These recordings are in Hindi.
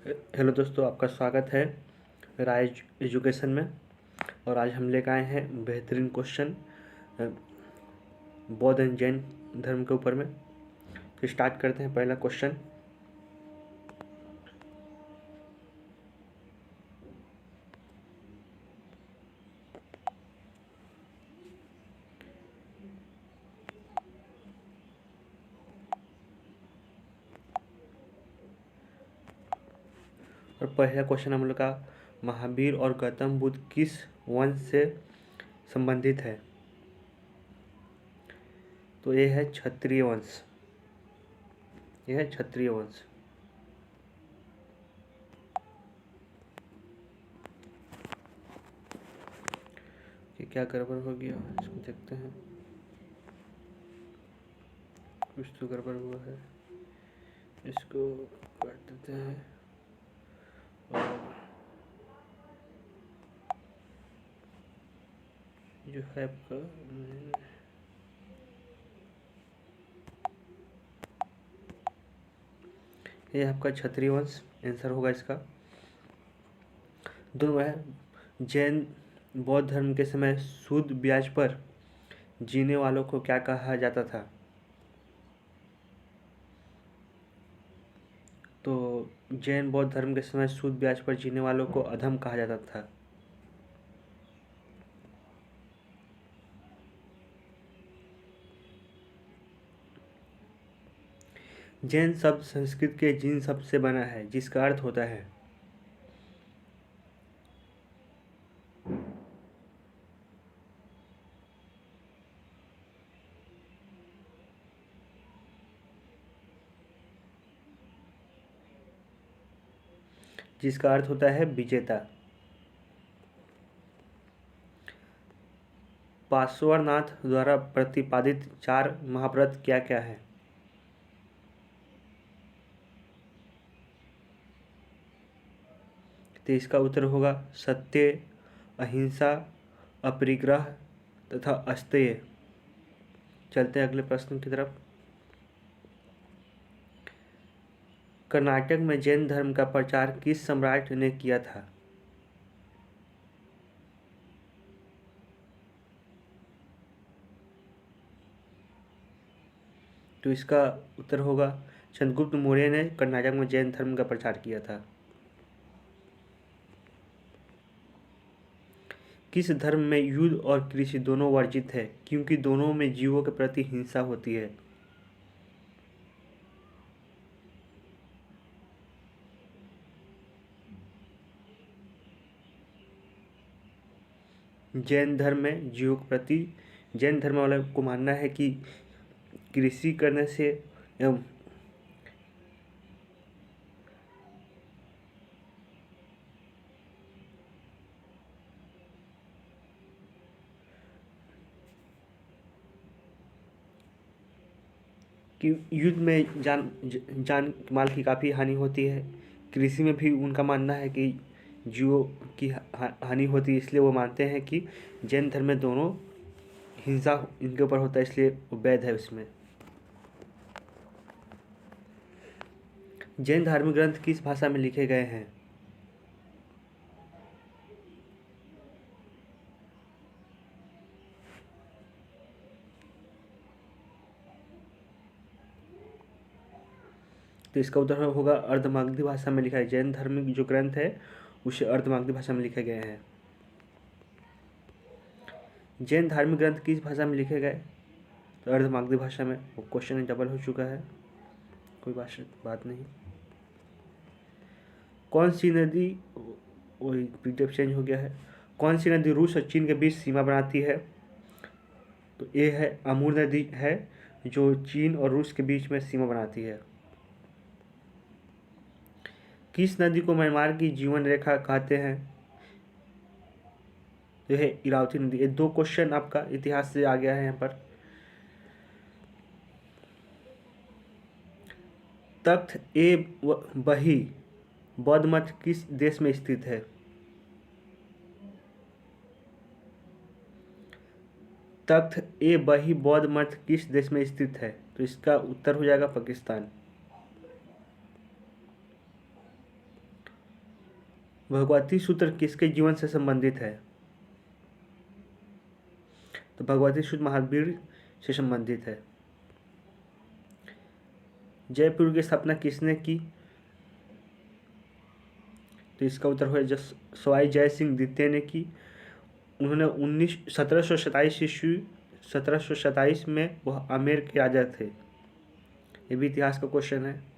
हेलो दोस्तों, आपका स्वागत है राइज एजुकेशन में। और आज हम लेकर आए हैं बेहतरीन क्वेश्चन बौद्ध एंड जैन धर्म के ऊपर में। तो स्टार्ट करते हैं पहला क्वेश्चन। और पहला क्वेश्चन हम लोग का, महावीर और गौतम बुद्ध किस वंश से संबंधित है? तो ये है क्षत्रिय वंश। यह है क्षत्रिय वंश। ये क्या गड़बड़ हो गया, इसको देखते हैं। कुछ तो गड़बड़ हुआ है, इसको काट देते हैं। और जो है आपका ये आपका क्षत्रिय वंश आंसर होगा इसका। दोनों है। जैन बौद्ध धर्म के समय शुद्ध ब्याज पर जीने वालों को क्या कहा जाता था? तो जैन बौद्ध धर्म के समय शुद्ध ब्याज पर जीने वालों को अधम कहा जाता था। जैन शब्द संस्कृत के जिन शब्द से बना है जिसका अर्थ होता है। जिसका अर्थ होता है विजेता। पार्श्वनाथ द्वारा प्रतिपादित 4 महाव्रत क्या क्या है? तो इसका उत्तर होगा सत्य, अहिंसा, अपरिग्रह तथा अस्तेय। चलते हैं अगले प्रश्न की तरफ। कर्नाटक में जैन धर्म का प्रचार किस सम्राट ने किया था? तो इसका उत्तर होगा चंद्रगुप्त मौर्य ने कर्नाटक में जैन धर्म का प्रचार किया था। किस धर्म में युद्ध और कृषि दोनों वर्जित है क्योंकि दोनों में जीवों के प्रति हिंसा होती है? जैन धर्म में जीवों के प्रति, जैन धर्म वाले को मानना है कि कृषि करने से एवं कि युद्ध में जान माल की काफ़ी हानि होती है। कृषि में भी उनका मानना है कि जीवों की हानि होती है, इसलिए वो मानते हैं कि जैन धर्म में दोनों हिंसा इनके ऊपर होता है, इसलिए वो वैध है उसमें। जैन धार्मिक ग्रंथ किस भाषा में लिखे गए हैं? तो इसका उत्तर होगा अर्धमागधी भाषा में लिखा है। जैन धार्मिक जो ग्रंथ है उसे अर्धमागधी भाषा में लिखे गए हैं। जैन धार्मिक ग्रंथ किस भाषा में लिखे गए? तो अर्धमागधी भाषा में। वो क्वेश्चन डबल हो चुका है, कोई बात नहीं। कौन सी नदी, वही पीडीएफ चेंज हो गया है। कौन सी नदी रूस और चीन के बीच सीमा बनाती है? तो ये है अमूर नदी है, जो चीन और रूस के बीच में सीमा बनाती है। किस नदी को म्यांमार की जीवन रेखा कहते हैं? जो है इरावती नदी। ये 2 क्वेश्चन आपका इतिहास से आ गया है यहाँ पर। तख्त ए बही बौद्ध मठ किस देश में स्थित है? तख्त ए बही बौद्ध मठ किस देश में स्थित है? तो इसका उत्तर हो जाएगा पाकिस्तान। भगवती सूत्र किसके जीवन से संबंधित है? तो भगवती सूत्र महावीर से संबंधित है। जयपुर की स्थापना किसने की? तो इसका उत्तर है सवाई जय सिंह द्वितीय ने की। उन्होंने 1727 में वह आमेर के राजा थे। ये भी इतिहास का क्वेश्चन है।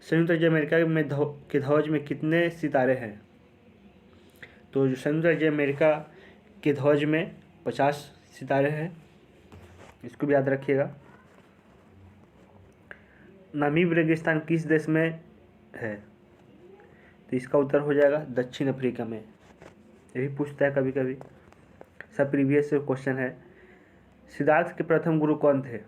संयुक्त राज्य अमेरिका में के ध्वज में कितने सितारे हैं? तो जो संयुक्त राज्य अमेरिका के ध्वज में 50 सितारे हैं, इसको भी याद रखिएगा। नामीब रेगिस्तान किस देश में है? तो इसका उत्तर हो जाएगा दक्षिण अफ्रीका में। ये भी पूछता है कभी कभी, सब प्रीवियस क्वेश्चन है। सिद्धार्थ के प्रथम गुरु कौन थे?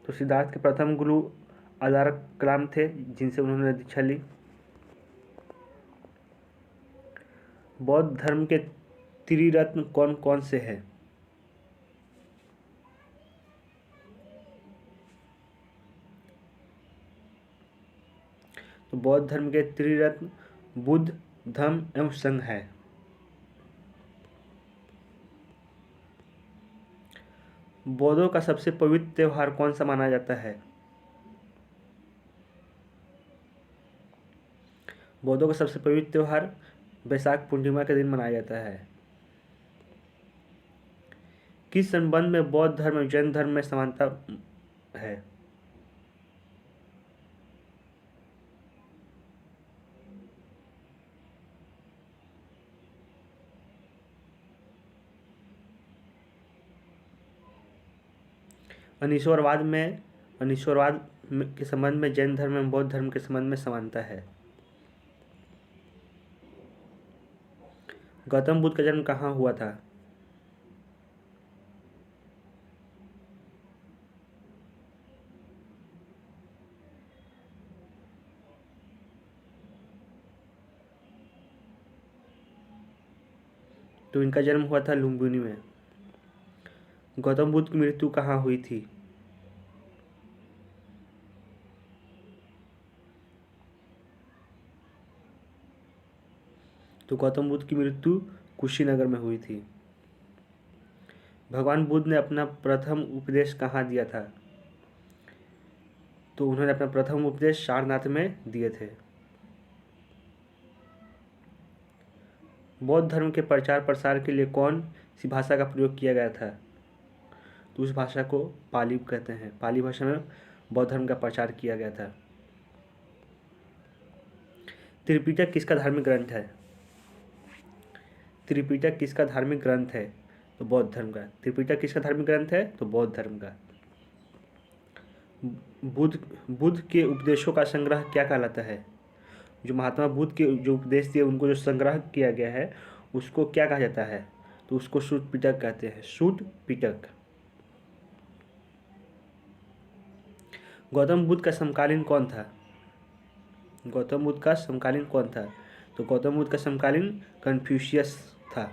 तो सिद्धार्थ के प्रथम गुरु आधारक कलाम थे, जिनसे उन्होंने दीक्षा ली। बौद्ध धर्म के त्रिरत्न कौन कौन से हैं? तो बौद्ध धर्म के त्रिरत्न बुद्ध, धम्म एवं संघ है। बौद्धों का सबसे पवित्र त्योहार कौन सा माना जाता है? बौद्धों का सबसे पवित्र त्योहार वैशाख पूर्णिमा के दिन मनाया जाता है। किस संबंध में बौद्ध धर्म और जैन धर्म में समानता है? अनीश्वरवाद के संबंध में जैन धर्म एवं बौद्ध धर्म के संबंध में समानता है। गौतम बुद्ध का जन्म कहाँ हुआ था? तो इनका जन्म हुआ था लुम्बिनी में। गौतम बुद्ध की मृत्यु कहाँ हुई थी? तो गौतम बुद्ध की मृत्यु कुशीनगर में हुई थी। भगवान बुद्ध ने अपना प्रथम उपदेश कहाँ दिया था? तो उन्होंने अपना प्रथम उपदेश सारनाथ में दिए थे। बौद्ध धर्म के प्रचार प्रसार के लिए कौन सी भाषा का प्रयोग किया गया था? तो उस भाषा को पाली कहते हैं। पाली भाषा में बौद्ध धर्म का प्रचार किया गया था। त्रिपिटक किसका धार्मिक ग्रंथ है? त्रिपिटक किसका धार्मिक ग्रंथ है? तो बौद्ध धर्म का। त्रिपिटक किसका धार्मिक ग्रंथ है? तो बौद्ध धर्म का। बुद्ध के उपदेशों का संग्रह क्या कहलाता है? जो महात्मा बुद्ध के जो उपदेश दिए उनको जो संग्रह किया गया है उसको क्या कहा जाता है? तो उसको सूत पिटक कहते हैं। सूत पिटक। गौतम बुद्ध का समकालीन कौन था? गौतम बुद्ध का समकालीन कौन था? तो गौतम बुद्ध का समकालीन कन्फ्यूशियस था।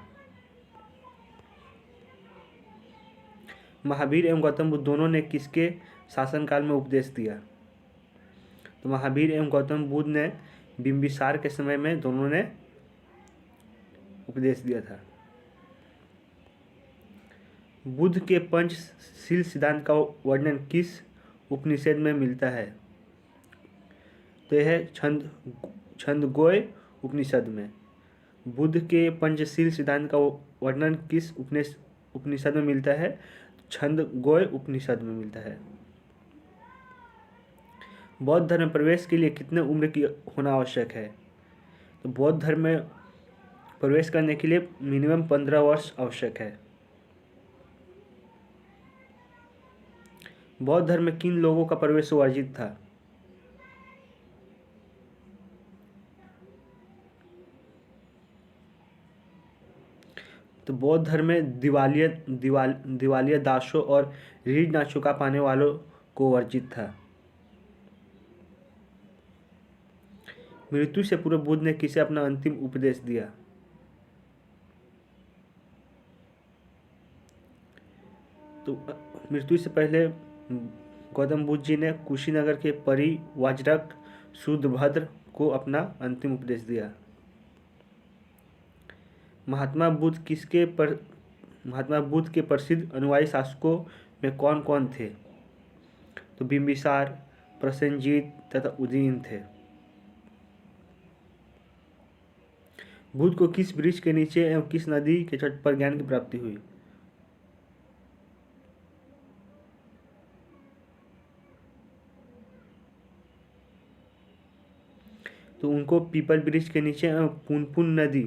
महावीर एवं गौतम बुद्ध दोनों ने किसके शासनकाल में उपदेश दिया? तो महावीर एवं गौतम बुद्ध ने बिंबिसार के समय में दोनों ने उपदेश दिया था। बुद्ध के पंचशील सिद्धांत का वर्णन किस उपनिषद में मिलता है? तो यह है छंदोग्य उपनिषद में। बुद्ध के पंचशील सिद्धांत का वर्णन किस उपनिषद में मिलता है? छंदोग्य उपनिषद में मिलता है। बौद्ध धर्म में प्रवेश के लिए कितने उम्र की होना आवश्यक है? तो बौद्ध धर्म में प्रवेश करने के लिए मिनिमम 15 वर्ष आवश्यक है। बौद्ध धर्म में किन लोगों का प्रवेश वर्जित था? तो बौद्ध धर्म में दिवालिया दासों और रीढ़ ना चुका पाने वालों को वर्जित था। मृत्यु से पूर्व बुद्ध ने किसे अपना अंतिम उपदेश दिया? तो मृत्यु से पहले गौतम बुद्ध जी ने कुशीनगर के परिव्राजक शूद्रभद्र को अपना अंतिम उपदेश दिया। महात्मा बुद्ध के प्रसिद्ध अनुयायी शासकों में कौन कौन थे? तो बिंबिसार, प्रसेनजीत तथा उदयन थे। बुद्ध को किस वृक्ष के नीचे एवं किस नदी के तट पर ज्ञान की प्राप्ति हुई? तो उनको पीपल वृक्ष के नीचे एवं पुनपुन नदी,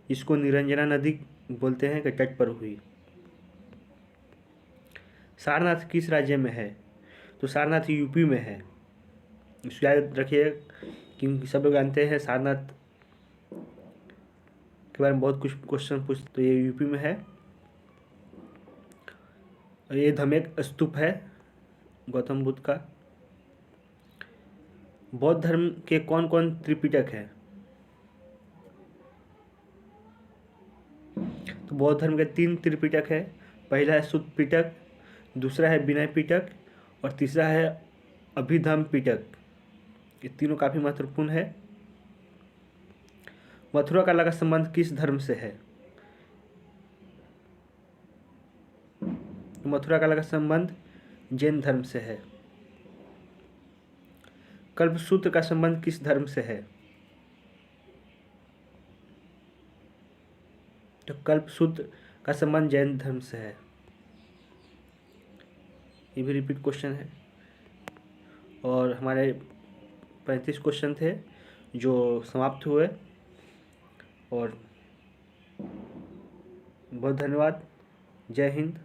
जिसको निरंजना नदी बोलते हैं, के तट पर हुई। सारनाथ किस राज्य में है? तो सारनाथ यूपी में है। इसको याद रखिए क्योंकि सब लोग जानते हैं सारनाथ के बारे में बहुत कुछ क्वेश्चन पूछ। तो ये यूपी में है। और ये धमेक स्तूप है गौतम बुद्ध का। बौद्ध धर्म के कौन कौन त्रिपिटक है? तो बौद्ध धर्म के 3 त्रिपिटक है। पहला है सुत्त पिटक, दूसरा है विनय पिटक और तीसरा है अभिधम्म पिटक। ये तीनों काफ़ी महत्वपूर्ण है। मथुरा कला का संबंध किस धर्म से है? मथुरा कला का संबंध जैन धर्म से है। कल्पसूत्र का संबंध किस धर्म से है? तो कल्पसूत्र का संबंध जैन धर्म से है। ये भी रिपीट क्वेश्चन है। और हमारे 35 क्वेश्चन थे जो समाप्त हुए। और बहुत धन्यवाद। जय हिंद।